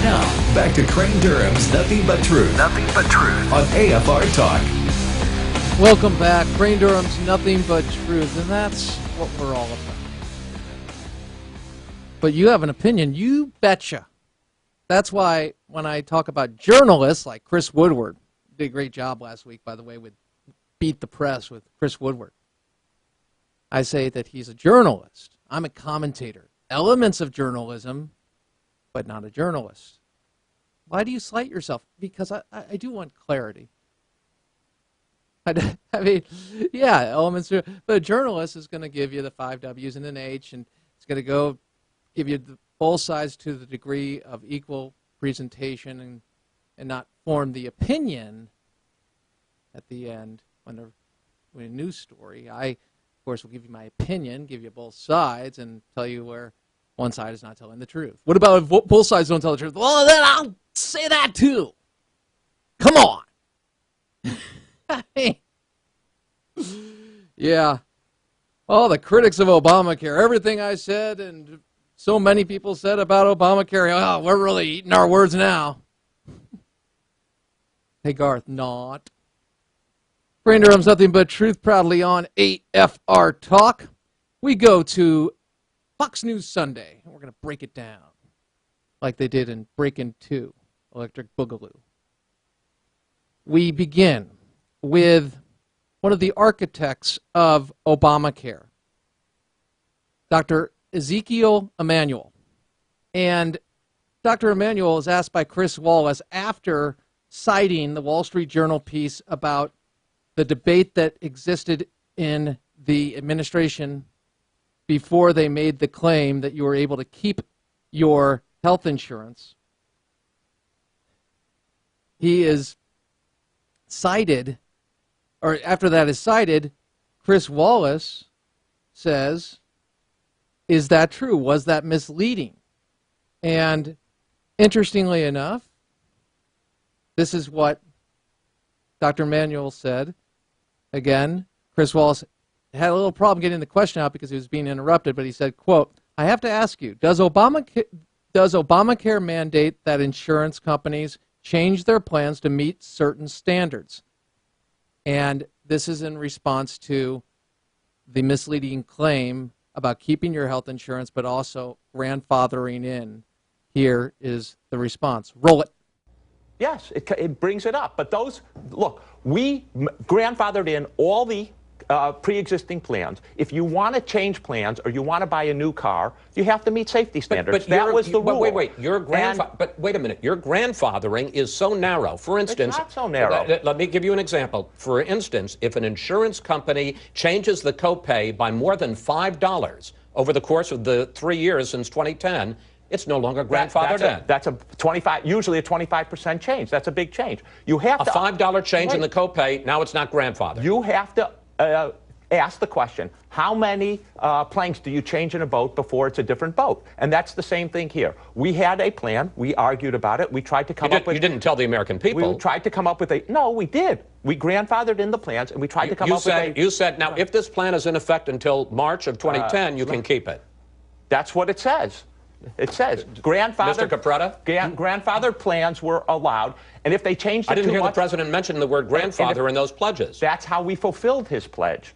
Now, back to Crane Durham's Nothing But Truth. Nothing But Truth on AFR Talk. Welcome back. Crane Durham's Nothing But Truth, and that's what we're all about. But you have an opinion, you betcha. That's why when I talk about journalists like Chris Woodward, did a great job last week, by the way, with Beat the Press with Chris Woodward. I say that he's a journalist. I'm a commentator. Elements of journalism, but not a journalist. Why do you slight yourself? Because I do want clarity. I mean, yeah, elements, but a journalist is going to give you the 5 W's and an H, and it's going to go give you both sides to the degree of equal presentation and not form the opinion at the end when a news story. I, of course, will give you my opinion, give you both sides, and tell you where one side is not telling the truth. What about if both sides don't tell the truth? Well, then I'll say that too. Come on. I mean, yeah. All the critics of Obamacare, everything I said and so many people said about Obamacare, oh, we're really eating our words now. Hey, Garth, not. Crane Durham's Nothing But Truth, proudly on AFR Talk. We go to Fox News Sunday, and we're going to break it down like they did in Breakin' 2, Electric Boogaloo. We begin with one of the architects of Obamacare, Dr. Ezekiel Emanuel. And Dr. Emanuel is asked by Chris Wallace after citing the Wall Street Journal piece about the debate that existed in the administration before they made the claim that you were able to keep your health insurance. He is cited, or after that is cited, Chris Wallace says, is that true? Was that misleading? And interestingly enough, this is what Dr. Emanuel said. Again, Chris Wallace had a little problem getting the question out because he was being interrupted, but he said, quote, I have to ask you, does Obamacare mandate that insurance companies change their plans to meet certain standards? And this is in response to the misleading claim about keeping your health insurance, but also grandfathering in. Here is the response. Roll it. Yes, it brings it up. But those, look, we grandfathered in all the pre-existing plans. If you want to change plans or you want to buy a new car, you have to meet safety standards. That was the rule. Wait, but wait a minute. Your grandfathering is so narrow. For instance, it's not so narrow. Let me give you an example. For instance, if an insurance company changes the copay by more than $5 over the course of the 3 years since 2010, it's no longer grandfathered in. That's a usually a 25% change. That's a big change. You have a $5 change in the copay. Now it's not grandfathered. You have to ask the question, how many planks do you change in a boat before it's a different boat? And that's the same thing here. We had a plan. We argued about it. We tried to come up with... You didn't tell the American people. We tried to come up with a... No, we did. We grandfathered in the plans, and we tried to come up with a... You said, now, if this plan is in effect until March of 2010, you can keep it. That's what it says. It says grandfathered... Mr. Capretta? Grandfathered plans were allowed, and if they changed it I didn't too hear much, the president mention the word grandfather in those pledges. That's how we fulfilled his pledge.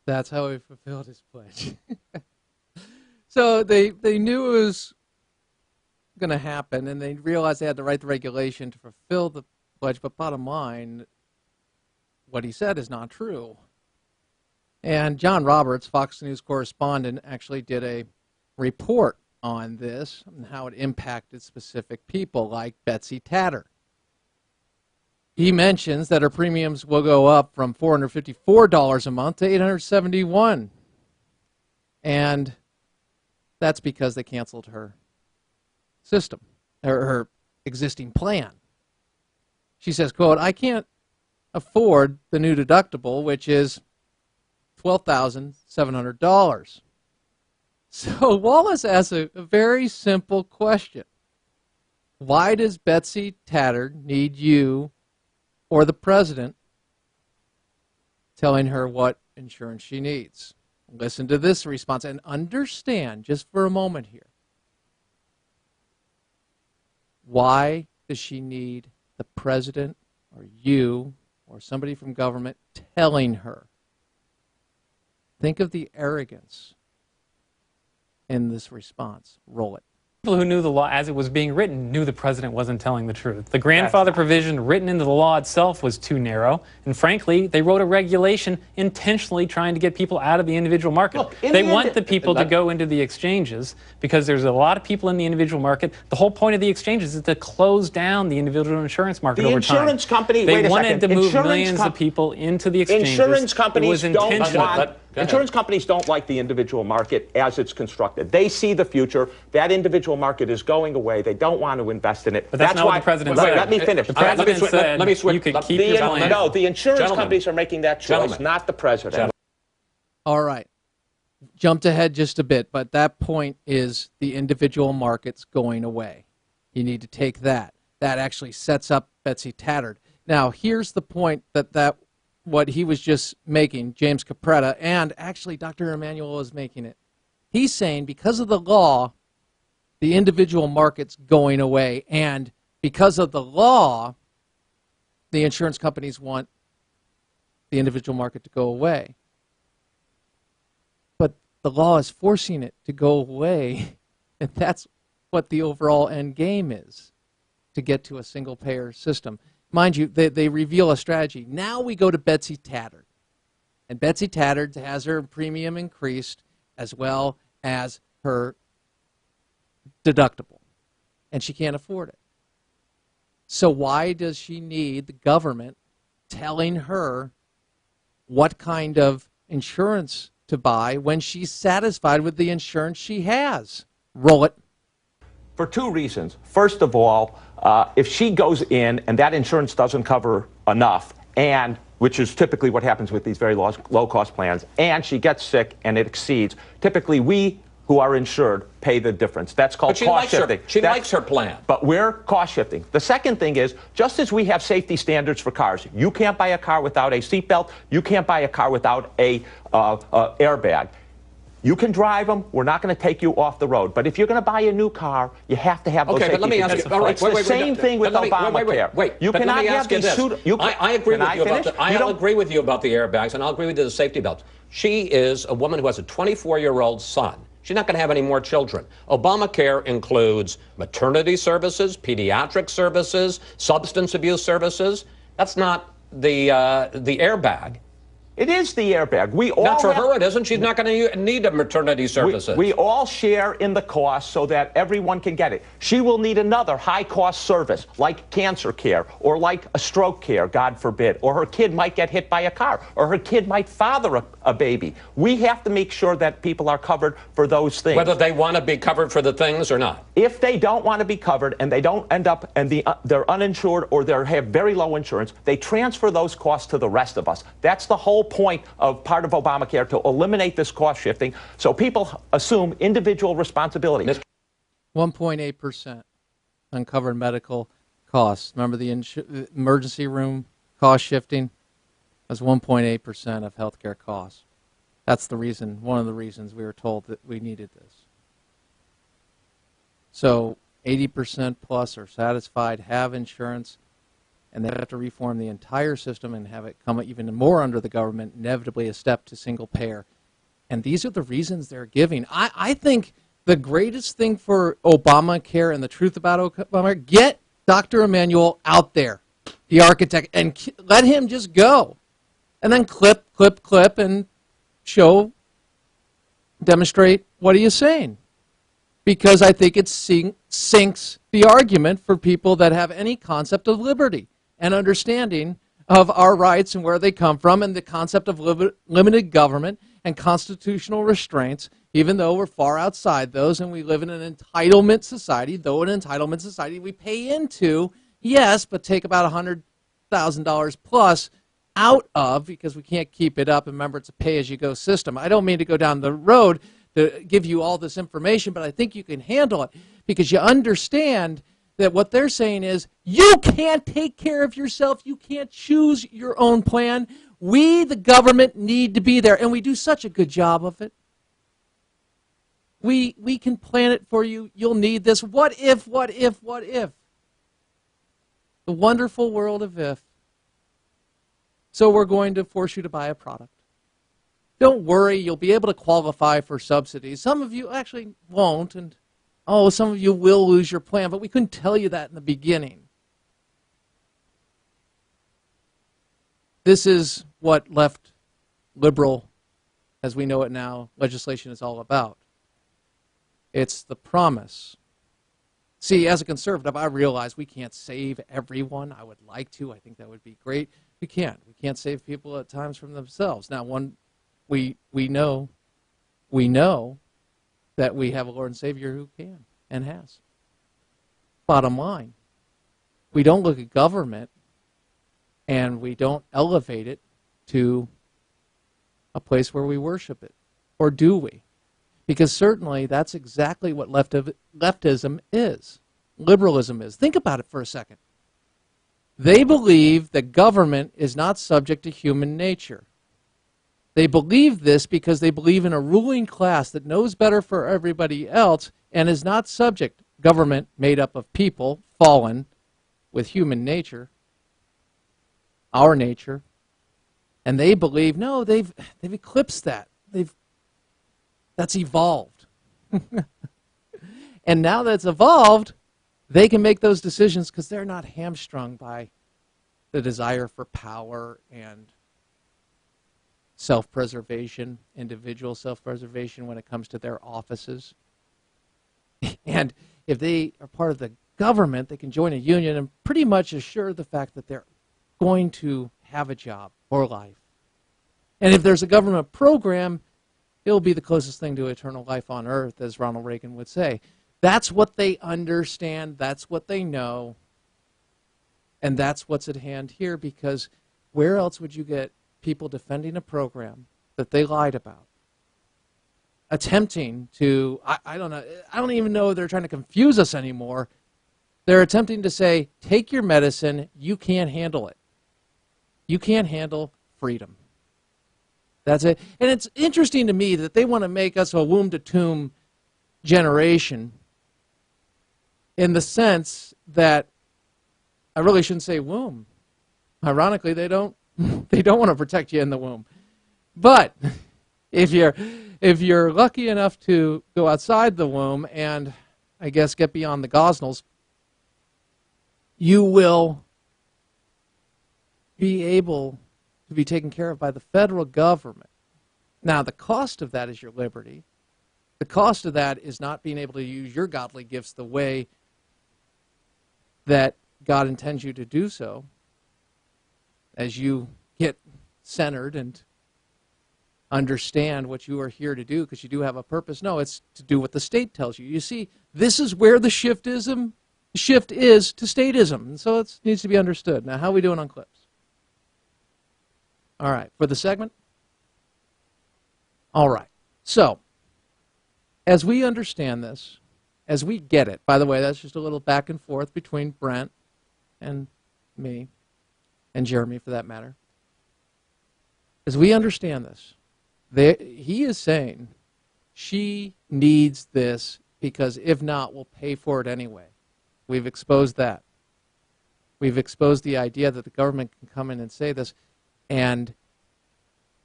That's how he fulfilled his pledge. So they knew it was going to happen, and they realized they had to write the regulation to fulfill the pledge. But bottom line, what he said is not true. And John Roberts, Fox News correspondent, actually did a report on this and how it impacted specific people like Betsy Tatter. He mentions that her premiums will go up from $454 a month to $871. And that's because they canceled her system, or her existing plan. She says, quote, I can't afford the new deductible, which is $12,700. So Wallace asks a very simple question. Why does Betsy Tatter need you or the president telling her what insurance she needs? Listen to this response and understand just for a moment here. Why does she need the president or you or somebody from government telling her? Think of the arrogance in this response. Roll it. People who knew the law as it was being written knew the president wasn't telling the truth. The grandfather provision written into the law itself was too narrow, and frankly, they wrote a regulation intentionally trying to get people out of the individual market. Look, they want the people to go into the exchanges because there's a lot of people in the individual market. The whole point of the exchanges is to close down the individual insurance market over time. The insurance company, they wait a wanted second. to move millions of people into the exchanges. Insurance companies it was intentional. Insurance companies don't like the individual market as it's constructed. They see the future. That individual market is going away. They don't want to invest in it. But that's not why what the president said. Let me finish. The president said you could keep your plan. No, the insurance companies are making that choice, not the president. All right. Jumped ahead just a bit, but that point is the individual markets going away. You need to take that. That actually sets up Betsy Tatterd. Now, here's the point that what he was just making, James Capretta, and actually Dr. Emanuel is making it. He's saying because of the law, the individual market's going away, and because of the law, the insurance companies want the individual market to go away. But the law is forcing it to go away, and that's what the overall end game is, to get to a single-payer system. Mind you, they reveal a strategy. Now we go to Betsy Tatterd. And Betsy Tatterd has her premium increased as well as her deductible. And she can't afford it. So why does she need the government telling her what kind of insurance to buy when she's satisfied with the insurance she has? Roll it. For two reasons. First of all, if she goes in and that insurance doesn't cover enough, and which is typically what happens with these very low-cost plans, and she gets sick and it exceeds, typically we who are insured pay the difference. That's called cost shifting. She likes her plan. But we're cost shifting. The second thing is, just as we have safety standards for cars, you can't buy a car without a seatbelt, you can't buy a car without a airbag. You can drive them. We're not going to take you off the road. But if you're going to buy a new car, you have to have those safety features. Okay, but let me ask you. All right, it's the same thing with Obamacare. Wait. You cannot have these I agree with you about I'll agree with you about the airbags, and I'll agree with you the safety belts. She is a woman who has a 24-year-old son. She's not going to have any more children. Obamacare includes maternity services, pediatric services, substance abuse services. That's not the airbag. It is the airbag. Not for her, it isn't. She's not going to need a maternity services. We all share in the cost so that everyone can get it. She will need another high-cost service, like cancer care, or like a stroke care, God forbid, or her kid might get hit by a car, or her kid might father a baby. We have to make sure that people are covered for those things. Whether they want to be covered for the things or not. If they don't want to be covered and they don't end up and they're uninsured or they have very low insurance, they transfer those costs to the rest of us. That's the whole point of part of Obamacare, to eliminate this cost shifting so people assume individual responsibility. 1.8% uncovered medical costs. Remember the emergency room cost shifting? That's 1.8% of healthcare costs. That's the reason, one of the reasons we were told that we needed this. So 80% plus are satisfied, have insurance, and they have to reform the entire system and have it come even more under the government, inevitably a step to single payer. And these are the reasons they're giving. I think the greatest thing for Obamacare and the truth about Obamacare, get Dr. Emanuel out there, the architect, and let him just go. And then clip, and demonstrate what he is saying. Because I think it sinks the argument for people that have any concept of liberty and understanding of our rights and where they come from, and the concept of limited government and constitutional restraints, even though we're far outside those and we live in an entitlement society, though an entitlement society we pay into, yes, but take about $100,000 plus out of, because we can't keep it up. Remember, it's a pay-as-you-go system. I don't mean to go down the road to give you all this information, but I think you can handle it, because you understand that what they're saying is, you can't take care of yourself. You can't choose your own plan. We, the government, need to be there, and we do such a good job of it. We can plan it for you. You'll need this. What if? The wonderful world of if. So we're going to force you to buy a product. Don't worry, you'll be able to qualify for subsidies. Some of you actually won't, and some of you will lose your plan, but we couldn't tell you that in the beginning. This is what left liberal, as we know it now, legislation is all about. It's the promise. See, as a conservative, I realize we can't save everyone. I would like to. I think that would be great. We can't. We can't save people at times from themselves. Now, we know that we have a Lord and Savior who can and has. Bottom line, we don't look at government and we don't elevate it to a place where we worship it. Or do we? Because certainly that's exactly what leftism is. Liberalism is. Think about it for a second. They believe that government is not subject to human nature. They believe this because they believe in a ruling class that knows better for everybody else and is not subject. Government made up of people, fallen, with human nature, our nature, and they believe, no, they've eclipsed that. That's evolved. And now that it's evolved, they can make those decisions because they're not hamstrung by the desire for power and self-preservation, individual self-preservation when it comes to their offices. And if they are part of the government, they can join a union and pretty much assure the fact that they're going to have a job for life. And if there's a government program, it'll be the closest thing to eternal life on earth, as Ronald Reagan would say. That's what they understand. That's what they know. And that's what's at hand here, because where else would you get people defending a program that they lied about? Attempting to, I don't know, I don't even know if they're trying to confuse us anymore. They're attempting to say, take your medicine, you can't handle it. You can't handle freedom. That's it. And it's interesting to me that they want to make us a womb-to-tomb generation in the sense that, I really shouldn't say womb. Ironically, they don't want to protect you in the womb. But if you're lucky enough to go outside the womb and, I guess, get beyond the gosnells, you will be able to be taken care of by the federal government. Now, the cost of that is your liberty. The cost of that is not being able to use your godly gifts the way that God intends you to do so as you get centered and understand what you are here to do, because you do have a purpose. No, it's to do what the state tells you. You see, this is where the shift is to statism. And so it needs to be understood. Now, how are we doing on clips? All right, for the segment? All right. So, as we understand this, as we get it, by the way, that's just a little back and forth between Brent and me, and Jeremy for that matter. As we understand this, he is saying she needs this because if not, we'll pay for it anyway. We've exposed that. We've exposed the idea that the government can come in and say this and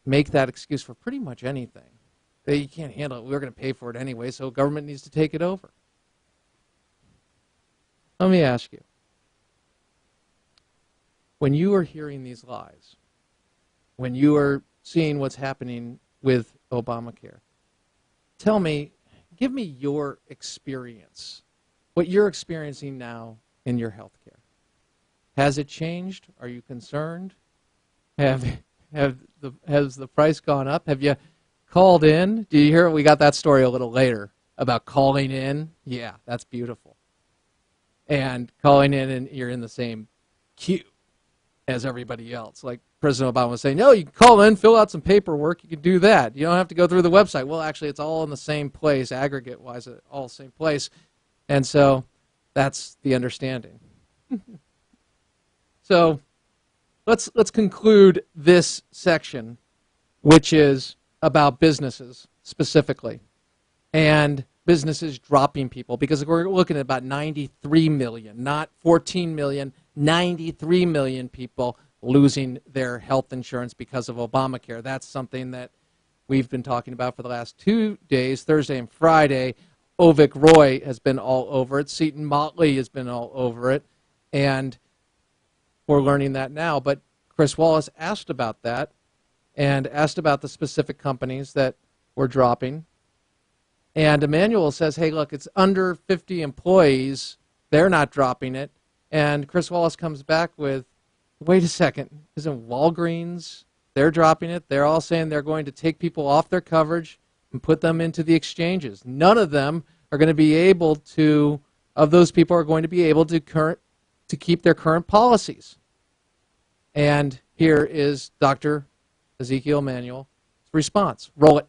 make that excuse for pretty much anything. That you can't handle it. We're going to pay for it anyway, so government needs to take it over. Let me ask you, when you are hearing these lies, when you are seeing what's happening with Obamacare, tell me, give me your experience, what you're experiencing now in your health care. Has it changed? Are you concerned? Has the price gone up? Have you called in? Do you hear? We got that story a little later about calling in. Yeah, that's beautiful. And calling in and you're in the same queue as everybody else. Like President Obama was saying, no, you can call in, fill out some paperwork, you can do that. You don't have to go through the website. Well, actually, it's all in the same place, aggregate-wise, all the same place. And so that's the understanding. So let's conclude this section, which is about businesses specifically, and businesses dropping people, because we're looking at about 93 million, not 14 million, 93 million people losing their health insurance because of Obamacare. That's something that we've been talking about for the last 2 days, Thursday and Friday. Ovik Roy has been all over it. Seton Motley has been all over it. And we're learning that now. But Chris Wallace asked about that and asked about the specific companies that were dropping. And Emmanuel says, hey, look, it's under 50 employees. They're not dropping it. And Chris Wallace comes back with, wait a second, isn't Walgreens, they're dropping it? They're all saying they're going to take people off their coverage and put them into the exchanges. None of them are going to be able to, of those people are going to be able to keep their current policies. And here is Dr. Ezekiel Emanuel's response. Roll it.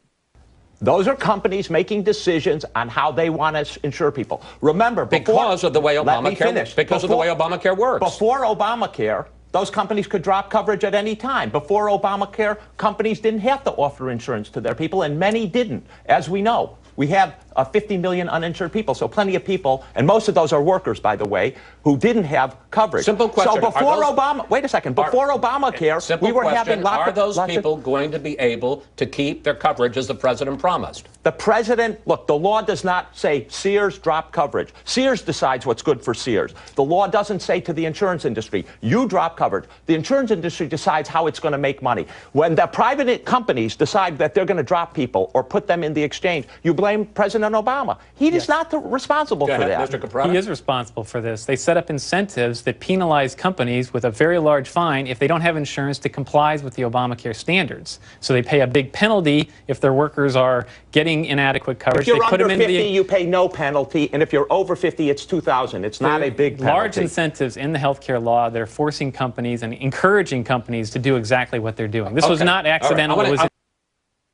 Those are companies making decisions on how they want to insure people. Remember, because of the way Obamacare works. Before Obamacare, those companies could drop coverage at any time. Before Obamacare, companies didn't have to offer insurance to their people, and many didn't, as we know. We have 50 million uninsured people, so plenty of people, and most of those are workers, by the way, who didn't have coverage. Simple question. So before Obamacare, we were having lots of... Are those people going to be able to keep their coverage as the president promised? The president, look, the law does not say Sears drop coverage. Sears decides what's good for Sears. The law doesn't say to the insurance industry, you drop coverage. The insurance industry decides how it's going to make money. When the private companies decide that they're going to drop people or put them in the exchange, you blame President Obama. He is not responsible for that. Mr. Caprara? He is responsible for this. They set up incentives that penalize companies with a very large fine if they don't have insurance that complies with the Obamacare standards. So they pay a big penalty if their workers are getting inadequate coverage. If you're they put under them 50, you pay no penalty, and if you're over 50, it's $2,000. It's not a big penalty. Large incentives in the healthcare law that are forcing companies and encouraging companies to do exactly what they're doing. This was not accidental. It's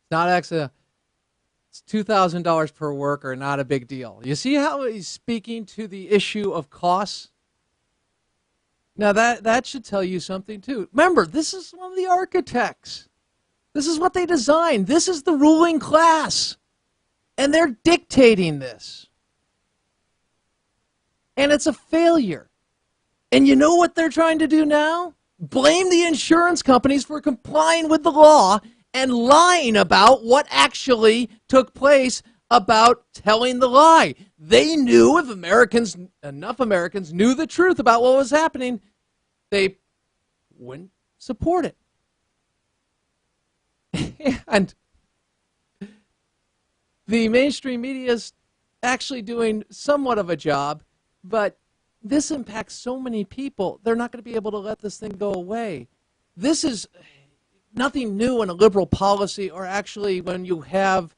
not accidental. It's $2,000 per worker, not a big deal. You see how he's speaking to the issue of costs? Now, that should tell you something, too. Remember, this is one of the architects. This is what they designed. This is the ruling class. And they're dictating this. And it's a failure. And you know what they're trying to do now? Blame the insurance companies for complying with the law and lying about what actually took place, about telling the lie. They knew if enough Americans knew the truth about what was happening, they wouldn't support it. And the mainstream media is actually doing somewhat of a job, but this impacts so many people, they're not going to be able to let this thing go away. This is nothing new in a liberal policy, or actually when you have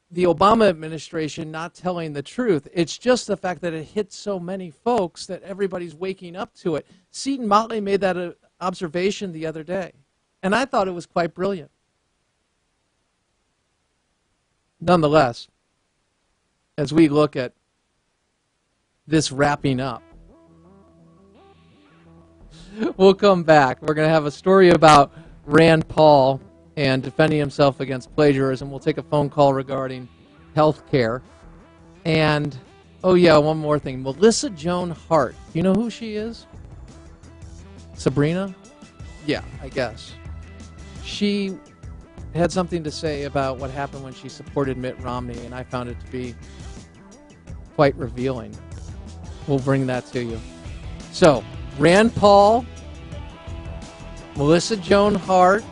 the Obama administration not telling the truth. It's just the fact that it hits so many folks that everybody's waking up to it. Seton Motley made that observation the other day, and I thought it was quite brilliant. Nonetheless, as we look at this wrapping up, we'll come back. We're going to have a story about Rand Paul and defending himself against plagiarism. We'll take a phone call regarding health care. And, oh yeah, one more thing. Melissa Joan Hart. Do you know who she is? Sabrina? Yeah, I guess. She had something to say about what happened when she supported Mitt Romney, and I found it to be quite revealing. We'll bring that to you. So, Rand Paul, Melissa Joan Hart.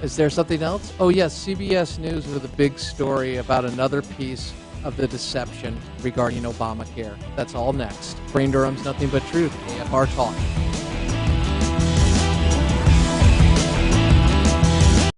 Is there something else? Oh, yes, CBS News with a big story about another piece of the deception regarding Obamacare. That's all next. Brain Durham's Nothing But Truth, AFR Talk.